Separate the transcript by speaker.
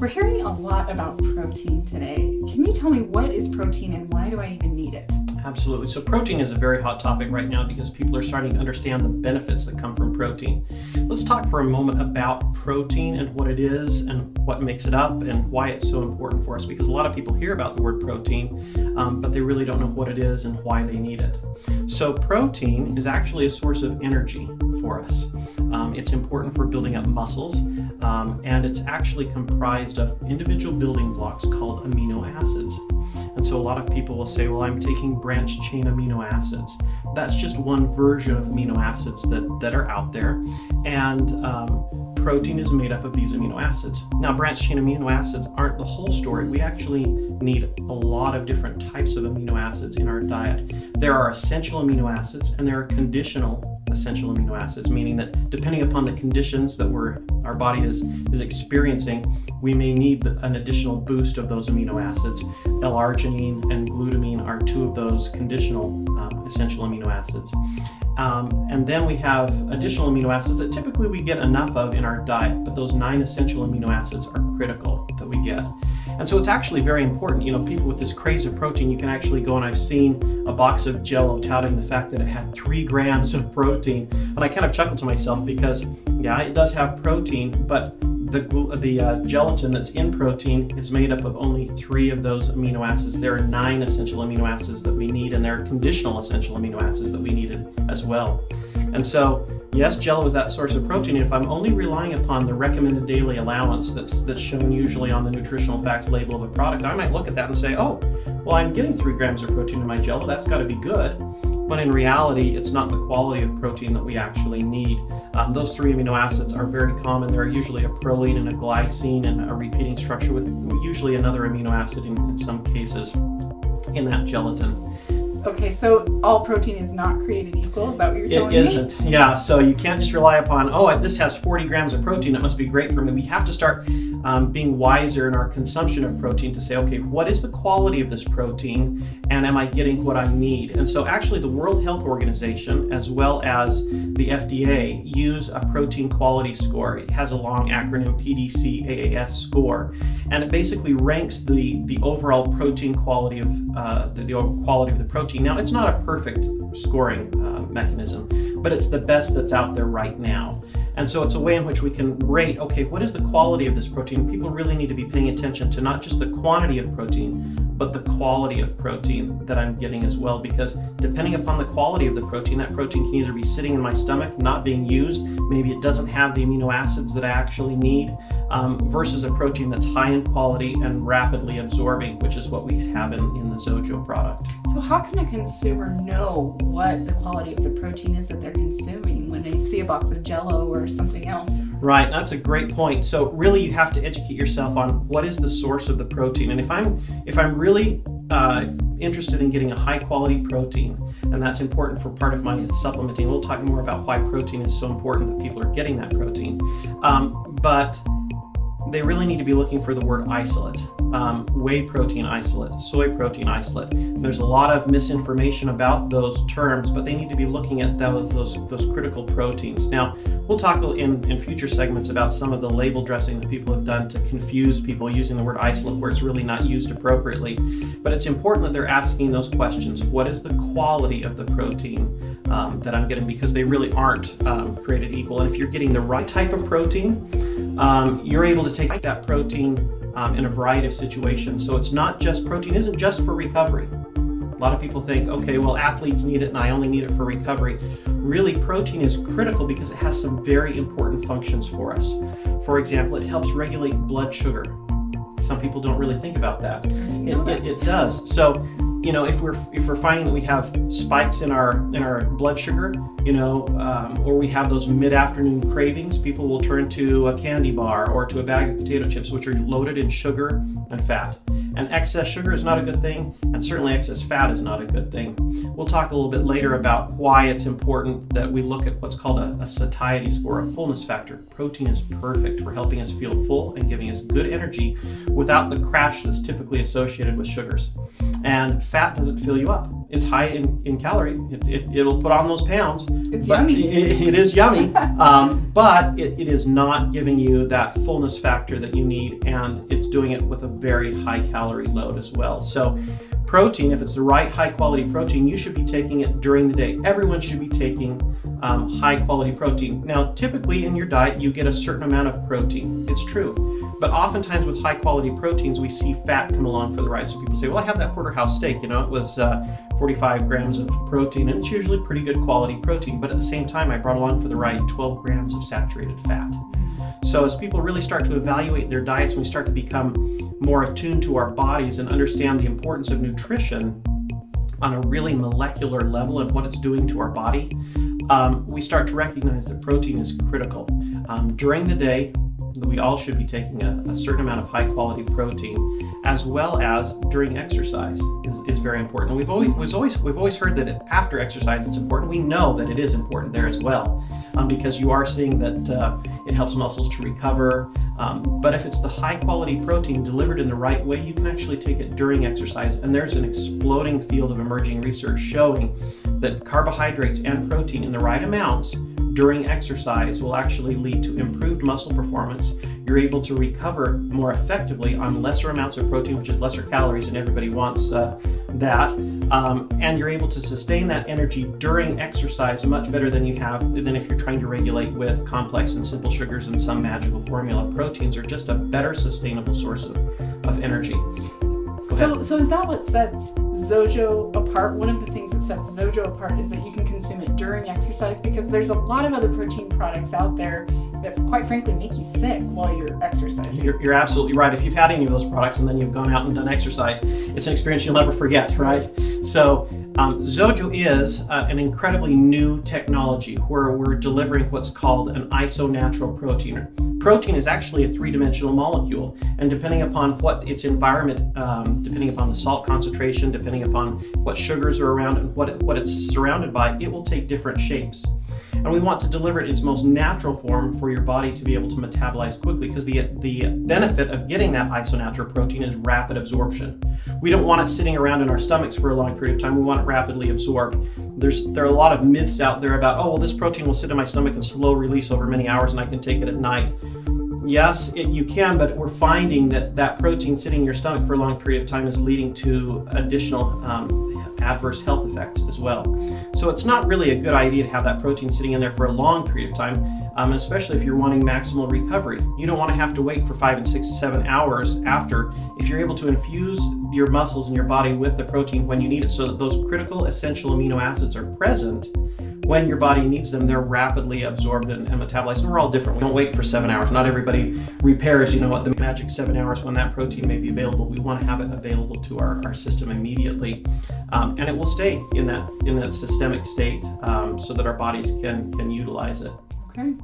Speaker 1: We're hearing a lot about protein today. Can you tell me what is protein and why do I even need it?
Speaker 2: Absolutely. So protein is a very hot topic right now because people are starting to understand the benefits that come from protein. Let's talk for a moment about protein and what it is and what makes it up and why it's so important for us, because a lot of people hear about the word protein, but they really don't know what it is and why they need it. So protein is actually a source of energy for us. It's important for building up muscles, and it's actually comprised of individual building blocks called amino acids. And so a lot of people will say, well, I'm taking branched chain amino acids. That's just one version of amino acids that are out there. And protein is made up of these amino acids. Now, branched chain amino acids aren't the whole story. We actually need a lot of different types of amino acids in our diet. There are essential amino acids and there are conditional essential amino acids, meaning that depending upon the conditions that our body is experiencing, we may need an additional boost of those amino acids. L-arginine and glutamine are two of those conditional essential amino acids. And then we have additional amino acids that typically we get enough of in our diet, but those 9 essential amino acids are critical that we get. And so it's actually very important. You know, people with this craze of protein, you can actually go, and I've seen a box of Jell-O touting the fact that it had 3 grams of protein. And I kind of chuckled to myself because, yeah, it does have protein, but the gelatin that's in protein is made up of only 3 of those amino acids. There are 9 essential amino acids that we need, and there are conditional essential amino acids that we need as well. And so, yes, Jell-O is that source of protein. If I'm only relying upon the recommended daily allowance that's shown usually on the nutritional facts label of a product, I might look at that and say, oh, well, I'm getting 3 grams of protein in my Jell-O. That's got to be good. But in reality, it's not the quality of protein that we actually need. Those 3 amino acids are very common. There are usually a proline and a glycine and a repeating structure with usually another amino acid in some cases in that gelatin.
Speaker 1: Okay, so all protein is not created equal? Is that what you're telling me?
Speaker 2: It isn't, yeah. So you can't just rely upon, oh, this has 40 grams of protein, it must be great for me. We have to start being wiser in our consumption of protein to say, okay, what is the quality of this protein, and am I getting what I need? And so actually the World Health Organization, as well as the FDA, use a protein quality score. It has a long acronym, PDCAAS score, and it basically ranks the overall protein quality of the quality of the protein. Now, it's not a perfect scoring mechanism, but it's the best that's out there right now. And so it's a way in which we can rate, okay, what is the quality of this protein? People really need to be paying attention to not just the quantity of protein, but the quality of protein that I'm getting as well, because depending upon the quality of the protein, that protein can either be sitting in my stomach, not being used, maybe it doesn't have the amino acids that I actually need, versus a protein that's high in quality and rapidly absorbing, which is what we have in the XOJO product.
Speaker 1: So how can a consumer know what the quality of the protein is that they're consuming when they see a box of Jell-O or something else?
Speaker 2: Right, that's a great point. So really you have to educate yourself on what is the source of the protein. And if I'm really interested in getting a high quality protein, and that's important for part of my supplementing, we'll talk more about why protein is so important that people are getting that protein. But they really need to be looking for the word isolate, whey protein isolate, soy protein isolate. There's a lot of misinformation about those terms, but they need to be looking at those critical proteins. Now, we'll talk in future segments about some of the label dressing that people have done to confuse people using the word isolate where it's really not used appropriately. But it's important that they're asking those questions. What is the quality of the protein that I'm getting? Because they really aren't created equal. And if you're getting the right type of protein, you're able to take that protein in a variety of situations. So it's not just, protein isn't just for recovery. A lot of people think, okay, well, athletes need it and I only need it for recovery. Really, protein is critical because it has some very important functions for us. For example, it helps regulate blood sugar. Some people don't really think about that. It does. So, you know, if we're finding that we have spikes in our blood sugar, you know, or we have those mid-afternoon cravings, people will turn to a candy bar or to a bag of potato chips, which are loaded in sugar and fat. And excess sugar is not a good thing, and certainly excess fat is not a good thing. We'll talk a little bit later about why it's important that we look at what's called a satiety score, a fullness factor. Protein is perfect for helping us feel full and giving us good energy without the crash that's typically associated with sugars. And fat doesn't fill you up. It's high in calorie. It'll put on those pounds.
Speaker 1: It's
Speaker 2: but
Speaker 1: yummy.
Speaker 2: It is yummy, but it is not giving you that fullness factor that you need, and it's doing it with a very high calorie load as well. So protein, if it's the right high quality protein, you should be taking it during the day. Everyone should be taking high quality protein. Now, typically in your diet, you get a certain amount of protein. It's true. But oftentimes with high quality proteins, we see fat come along for the ride. So people say, well, I had that porterhouse steak, it was 45 grams of protein, and it's usually pretty good quality protein. But at the same time, I brought along for the ride 12 grams of saturated fat. So as people really start to evaluate their diets, and we start to become more attuned to our bodies and understand the importance of nutrition on a really molecular level and what it's doing to our body, we start to recognize that protein is critical. During the day, we all should be taking a certain amount of high quality protein, as well as during exercise is very important. We've always heard that after exercise it's important. We know that it is important there as well, because you are seeing that it helps muscles to recover. But if it's the high quality protein delivered in the right way, you can actually take it during exercise. And there's an exploding field of emerging research showing that carbohydrates and protein in the right amounts during exercise will actually lead to improved muscle performance. You're able to recover more effectively on lesser amounts of protein, which is lesser calories, and everybody wants that. And you're able to sustain that energy during exercise much better than if you're trying to regulate with complex and simple sugars and some magical formula. Proteins are just a better sustainable source of energy.
Speaker 1: So is that what sets XOJO apart? One of the things that sets XOJO apart is that you can consume it during exercise, because there's a lot of other protein products out there that quite frankly make you sick while you're exercising.
Speaker 2: You're absolutely right. If you've had any of those products and then you've gone out and done exercise, it's an experience you'll never forget, right? So XOJO is an incredibly new technology where we're delivering what's called an isonatural protein. Protein is actually a three-dimensional molecule, and depending upon what its environment, depending upon the salt concentration, depending upon what sugars are around and what it's surrounded by, it will take different shapes. And we want to deliver it in its most natural form for your body to be able to metabolize quickly, because the benefit of getting that isonatural protein is rapid absorption. We don't want it sitting around in our stomachs for a long period of time. We want it rapidly absorbed. There are a lot of myths out there about, oh, well, this protein will sit in my stomach and slow release over many hours and I can take it at night. Yes, you can, but we're finding that protein sitting in your stomach for a long period of time is leading to additional adverse health effects as well. So it's not really a good idea to have that protein sitting in there for a long period of time, especially if you're wanting maximal recovery. You don't want to have to wait for 5 and 6, 7 hours after. If you're able to infuse your muscles and your body with the protein when you need it, so that those critical essential amino acids are present when your body needs them, they're rapidly absorbed and metabolized. And we're all different. We don't wait for 7 hours. Not everybody repairs, the magic 7 hours when that protein may be available. We want to have it available to our system immediately. And it will stay in that systemic state so that our bodies can utilize it.
Speaker 1: Okay.